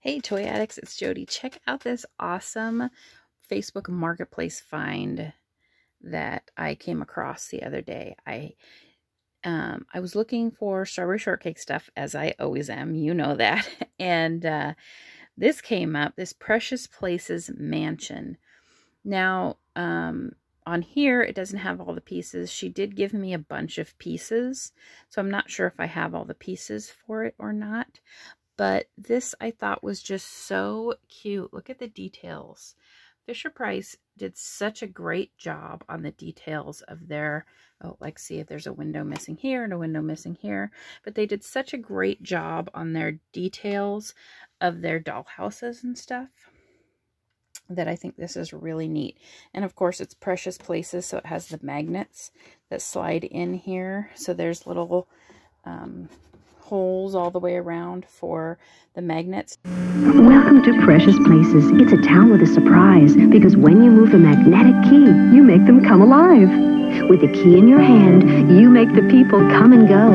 Hey Toy Addicts, it's Jody. Check out this awesome Facebook Marketplace find that I came across the other day. I was looking for strawberry shortcake stuff, as I always am, you know that. And this came up, this Precious Places mansion. Now, on here, it doesn't have all the pieces. She did give me a bunch of pieces, so I'm not sure if I have all the pieces for it or not. But this I thought was just so cute. Look at the details. Fisher-Price did such a great job on the details of their, oh, like see if there's a window missing here and a window missing here. But they did such a great job on their details of their dollhouses and stuff that I think this is really neat. And of course it's Precious Places, so it has the magnets that slide in here. So there's little holes all the way around for the magnets. Welcome to Precious Places. It's a town with a surprise, because when you move the magnetic key, you make them come alive. With the key in your hand, you make the people come and go.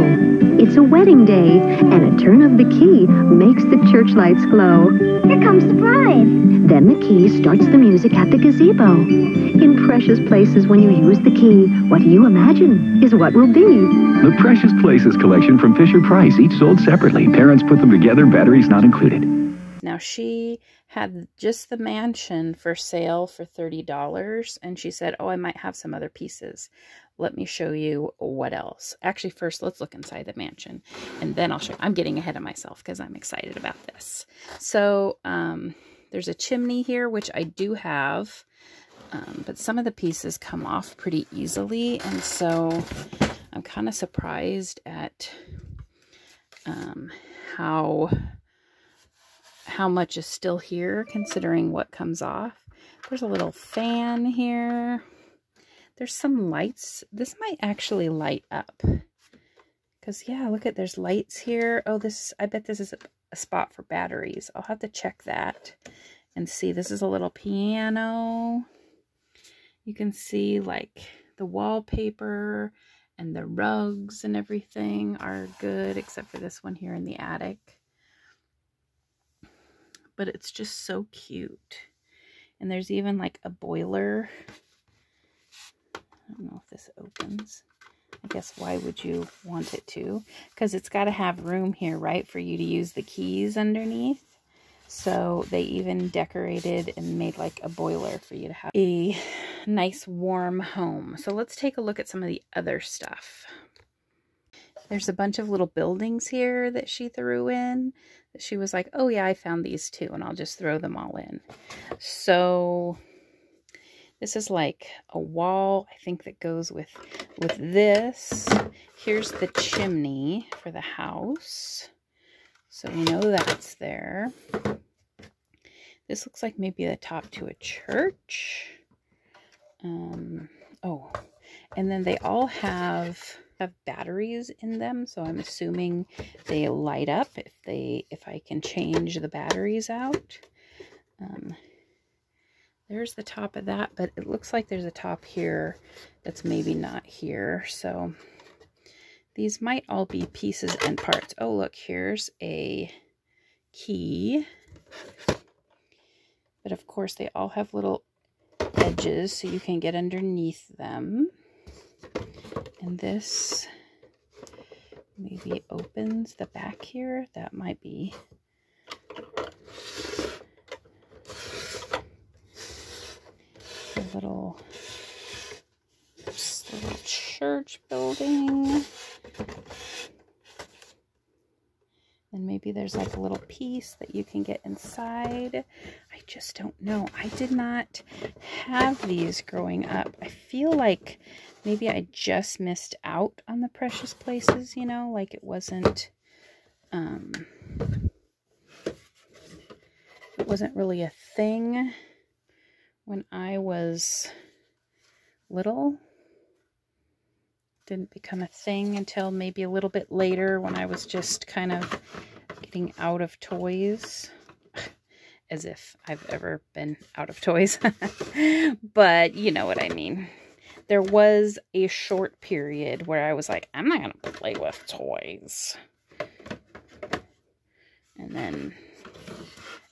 It's a wedding day, and a turn of the key makes the church lights glow. Here comes the bride. Then the key starts the music at the gazebo. In Precious Places, when you use the key, what you imagine is what will be. The Precious Places collection from Fisher-Price, each sold separately. Parents put them together, batteries not included. Now she had just the mansion for sale for $30, and she said, oh, I might have some other pieces. Let me show you what else. Actually, first, let's look inside the mansion, and then I'll show you. I'm getting ahead of myself because I'm excited about this. So there's a chimney here, which I do have, but some of the pieces come off pretty easily, and so I'm kind of surprised at how much is still here, considering what comes off. There's a little fan here. There's some lights. This might actually light up. Because, yeah, look at, there's lights here. Oh, I bet this is a spot for batteries. I'll have to check that and see. This is a little piano. You can see, like, the wallpaper and the rugs and everything are good, except for this one here in the attic. But it's just so cute. And there's even like a boiler. I don't know if this opens. I guess why would you want it to? Because it's got to have room here, right, for you to use the keys underneath. So they even decorated and made like a boiler for you to have a nice warm home. So let's take a look at some of the other stuff. There's a bunch of little buildings here that she threw in. That she was like, oh yeah, I found these too, and I'll just throw them all in. So this is like a wall, I think, that goes with this. Here's the chimney for the house. So we know that's there. This looks like maybe the top to a church. Oh, and then they all have batteries in them, so I'm assuming they light up if I can change the batteries out. There's the top of that, but it looks like there's a top here that's maybe not here, so these might all be pieces and parts. Oh, look, here's a key, but of course they all have little edges so you can get underneath them. And this maybe opens the back here. That might be. A little church building. And maybe there's like a little piece that you can get inside. I just don't know. I did not have these growing up. I feel like maybe I just missed out on the Precious Places, you know, like it wasn't really a thing when I was little. Didn't become a thing until maybe a little bit later, when I was just kind of getting out of toys. As if I've ever been out of toys. But you know what I mean. There was a short period where I was like, I'm not going to play with toys. And then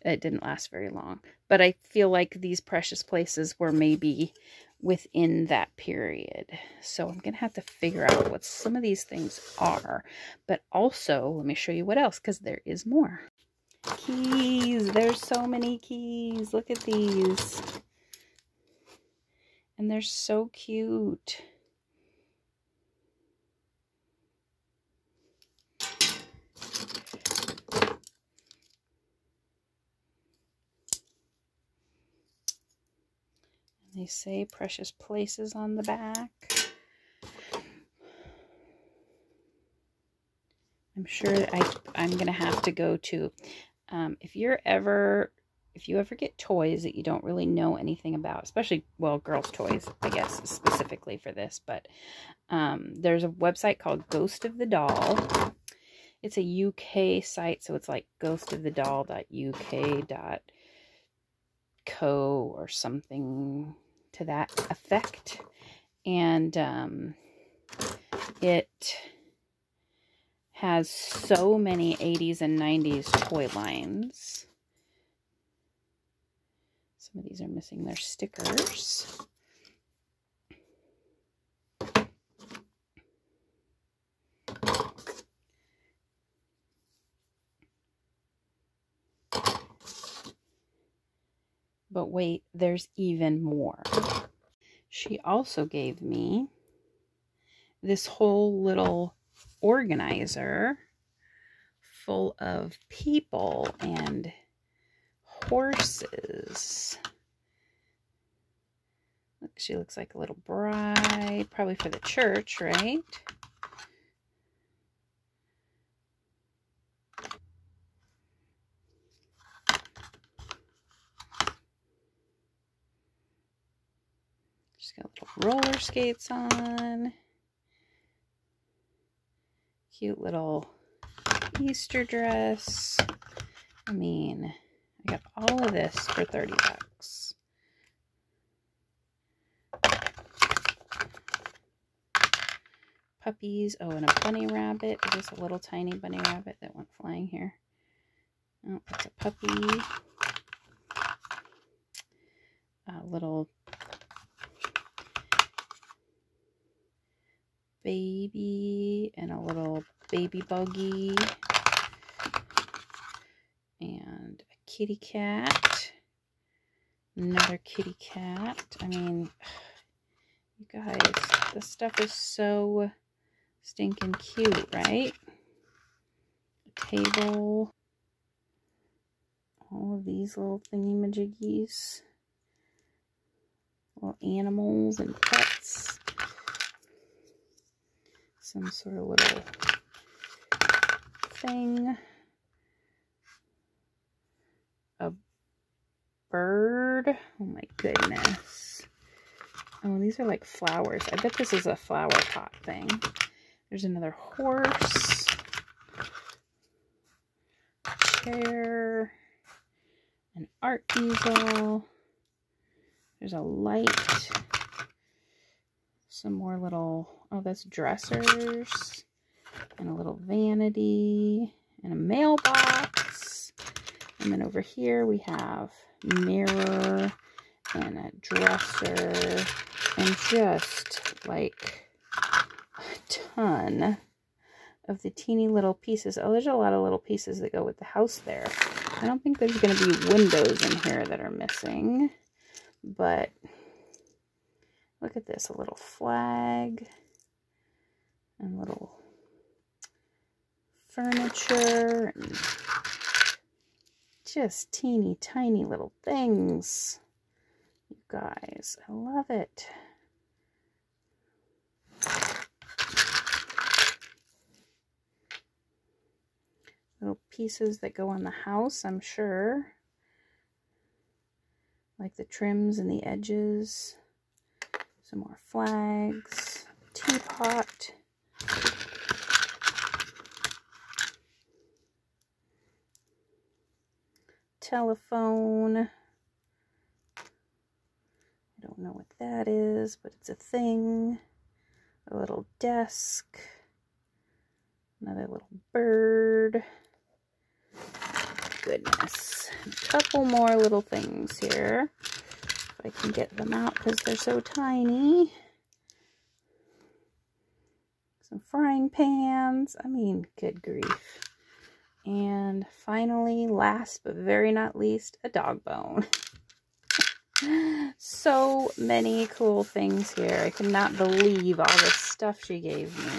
It didn't last very long. But I feel like these Precious Places were maybe within that period. So I'm going to have to figure out what some of these things are. But also, let me show you what else, because there is more. Keys. There's so many keys. Look at these. And they're so cute. They say Precious Places on the back. I'm sure I'm going to have to go to, if you ever get toys that you don't really know anything about, especially, well, girls' toys, I guess, specifically for this, but there's a website called Ghost of the Doll. It's a UK site, so it's like ghostofthedoll.uk.co or something to that effect. And it has so many 80s and 90s toy lines. Some of these are missing their stickers. But wait, there's even more. She also gave me this whole little organizer full of people and horses. Look, she looks like a little bride, probably for the church, right? She's got little roller skates on. Cute little Easter dress. I mean, I got all of this for 30 bucks. Puppies. Oh, and a bunny rabbit. Just a little tiny bunny rabbit that went flying here. Oh, it's a puppy. A little baby and a little baby buggy. And a kitty cat. Another kitty cat. I mean, you guys, this stuff is so stinking cute, right? A table. All of these little thingy-majiggies. Little animals and pets. Some sort of little thing. A bird. Oh my goodness. Oh, these are like flowers. I bet this is a flower pot thing. There's another horse. A chair. An art easel. There's a light. Some more little, oh, that's dressers. And a little vanity. And a mailbox. And then over here we have mirror and a dresser. And just like a ton of the teeny little pieces. Oh, there's a lot of little pieces that go with the house there. I don't think there's going to be windows in here that are missing. But look at this, a little flag. And little furniture. And just teeny tiny little things. You guys, I love it. Little pieces that go on the house, I'm sure. Like the trims and the edges. Some more flags. Teapot. Telephone. I don't know what that is, but it's a thing. A little desk. Another little bird. goodness. A couple more little things here. If I can get them out because they're so tiny. Some frying pans. I mean, good grief. And finally, last but very not least, a dog bone. So many cool things here. I cannot believe all the stuff she gave me.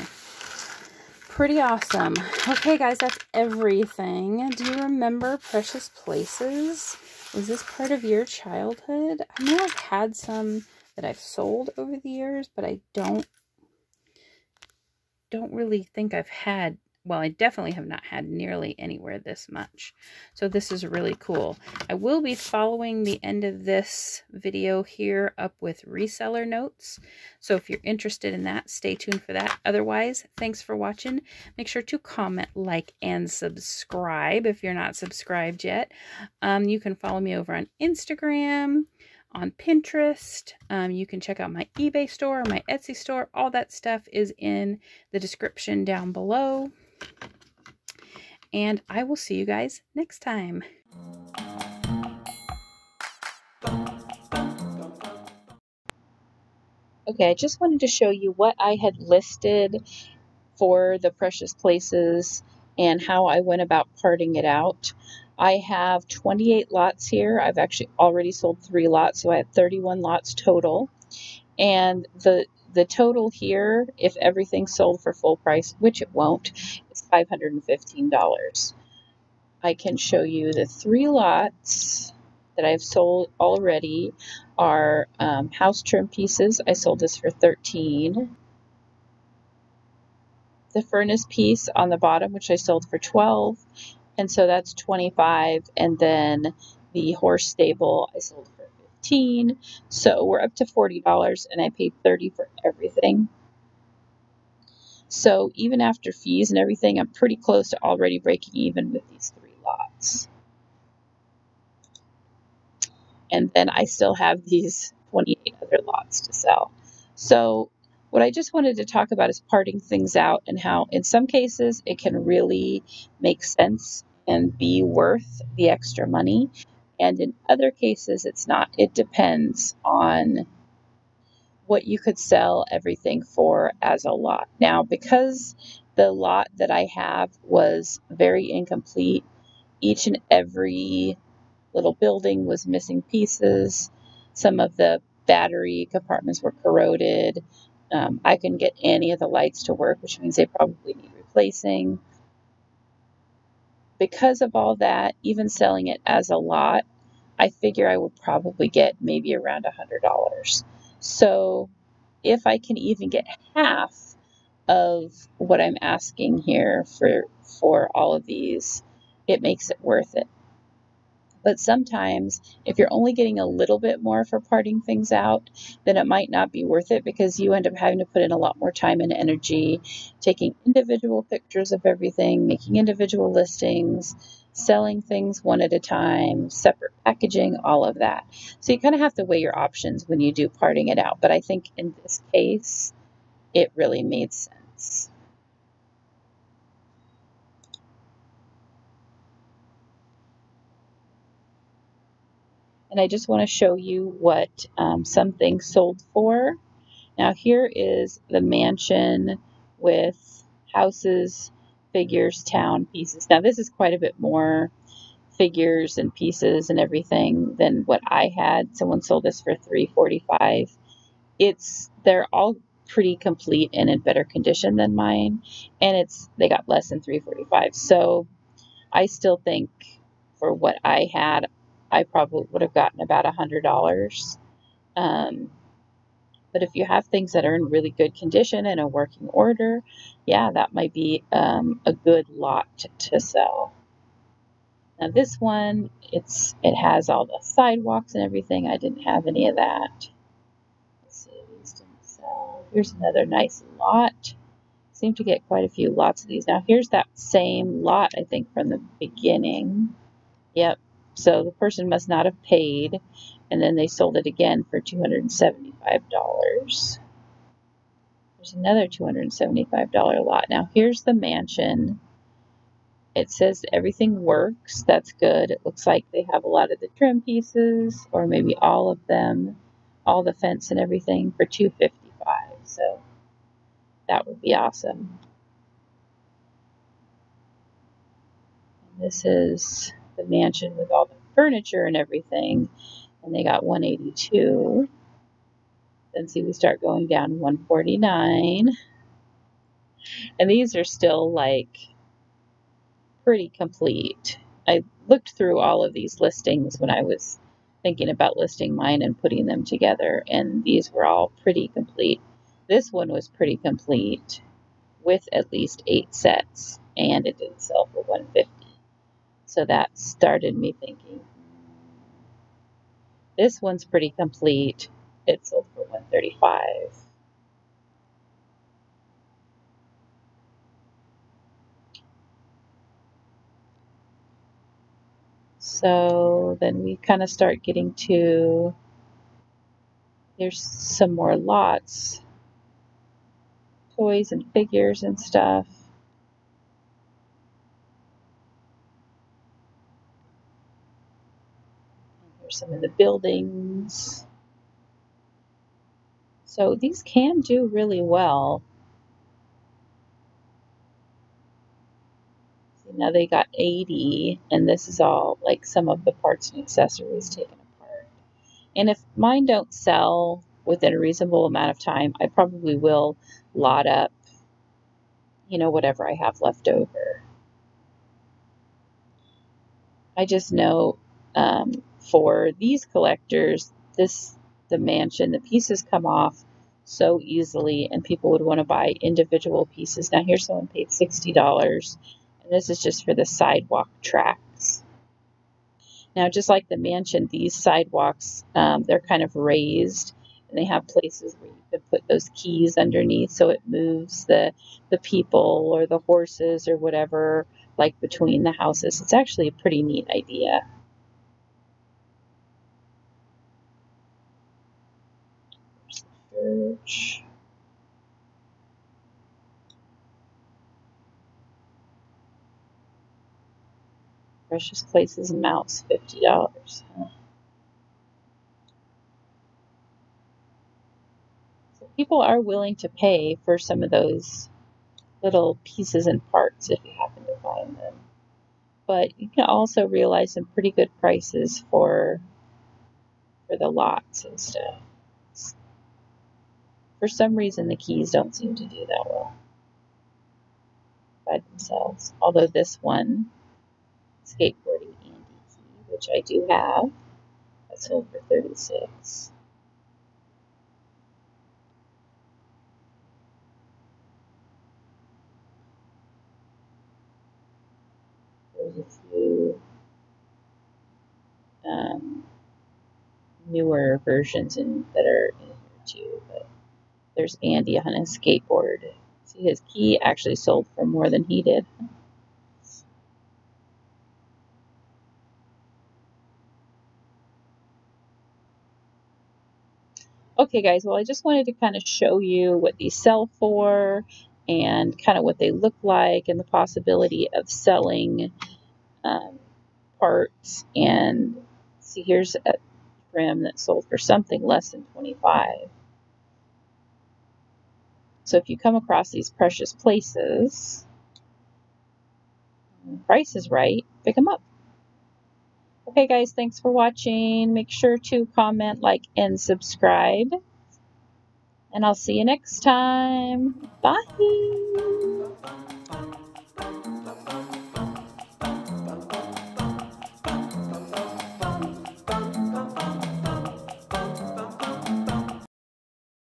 Pretty awesome. Okay, guys, that's everything. Do you remember Precious Places? Was this part of your childhood? I know I've had some that I've sold over the years, but I don't really think I've had, well, I definitely have not had nearly anywhere this much. So this is really cool. I will be following the end of this video here up with Reseller Notes. So if you're interested in that, stay tuned for that. Otherwise, thanks for watching. Make sure to comment, like, and subscribe if you're not subscribed yet. You can follow me over on Instagram, on Pinterest. You can check out my eBay store, my Etsy store. All that stuff is in the description down below. And I will see you guys next time. Okay, I just wanted to show you what I had listed for the Precious Places and how I went about parting it out. I have 28 lots here. I've actually already sold 3 lots, so I have 31 lots total. And the total here, if everything sold for full price, which it won't, is $515. I can show you the 3 lots that I've sold already are house trim pieces. I sold this for $13. The furnace piece on the bottom, which I sold for $12, and so that's $25. And then the horse stable I sold for $15. So we're up to $40, and I paid $30 for everything. So even after fees and everything, I'm pretty close to already breaking even with these 3 lots. And then I still have these 28 other lots to sell. So what I just wanted to talk about is parting things out and how in some cases it can really make sense and be worth the extra money. And in other cases it's not. It depends on what you could sell everything for as a lot. Now, because the lot that I have was very incomplete, each and every little building was missing pieces. Some of the battery compartments were corroded. I couldn't get any of the lights to work, which means they probably need replacing. Because of all that, even selling it as a lot, I figure I would probably get maybe around $100. So if I can even get half of what I'm asking here for all of these, it makes it worth it. But sometimes if you're only getting a little bit more for parting things out, then it might not be worth it because you end up having to put in a lot more time and energy, taking individual pictures of everything, making individual listings, selling things one at a time, separate packaging, all of that. So you kind of have to weigh your options when you do parting it out. But I think in this case, it really made sense. And I just want to show you what some things sold for. Now here is the mansion with houses, figures, town, pieces. Now this is quite a bit more figures and pieces and everything than what I had. Someone sold this for $345. They're all pretty complete and in better condition than mine, and they got less than $345. So I still think for what I had, I probably would have gotten about $100. But if you have things that are in really good condition and a working order, yeah, that might be a good lot to sell. Now this one, it has all the sidewalks and everything. I didn't have any of that. Let's see, these didn't sell. Here's another nice lot. Seem to get quite a few lots of these. Now here's that same lot, I think, from the beginning. Yep. So the person must not have paid, and then they sold it again for $275. There's another $275 lot. Now here's the mansion, it says everything works. That's good. It looks like they have a lot of the trim pieces, or maybe all of them, all the fence and everything for $255. So that would be awesome. And this is the mansion with all the furniture and everything, and they got $182. Then see, we start going down $149, and these are still like pretty complete. I looked through all of these listings when I was thinking about listing mine and putting them together, and these were all pretty complete. This one was pretty complete with at least 8 sets, and it didn't sell for $150. So that started me thinking, this one's pretty complete. It sold for $135. So then we kind of start getting to, there's some more lots, toys and figures and stuff. Here's some of the buildings. So these can do really well. See, now they got 80, and this is all like some of the parts and accessories taken apart. And if mine don't sell within a reasonable amount of time, I probably will lot up, whatever I have left over. I just know for these collectors, the mansion, the pieces come off so easily, and people would want to buy individual pieces. Now here's someone paid $60, and this is just for the sidewalk tracks. Now, just like the mansion, these sidewalks, they're kind of raised, and they have places where you could put those keys underneath so it moves the people or the horses or whatever, like between the houses. It's actually a pretty neat idea. There's the church. Precious Places Mouse, $50. So people are willing to pay for some of those little pieces and parts if you happen to find them. But you can also realize some pretty good prices for the lots and stuff. For some reason, the keys don't seem to do that well by themselves. Although this one, skateboarding Andy key, which I do have, that sold for $36. There's a few newer versions that are in here too, but there's Andy on his skateboard. See, his key actually sold for more than he did. Okay, guys, well, I just wanted to kind of show you what these sell for and kind of what they look like and the possibility of selling parts. And see, here's a trim that sold for something less than $25. So if you come across these precious places, and the price is right, pick them up. Okay, guys, thanks for watching. Make sure to comment, like, and subscribe. And I'll see you next time. Bye.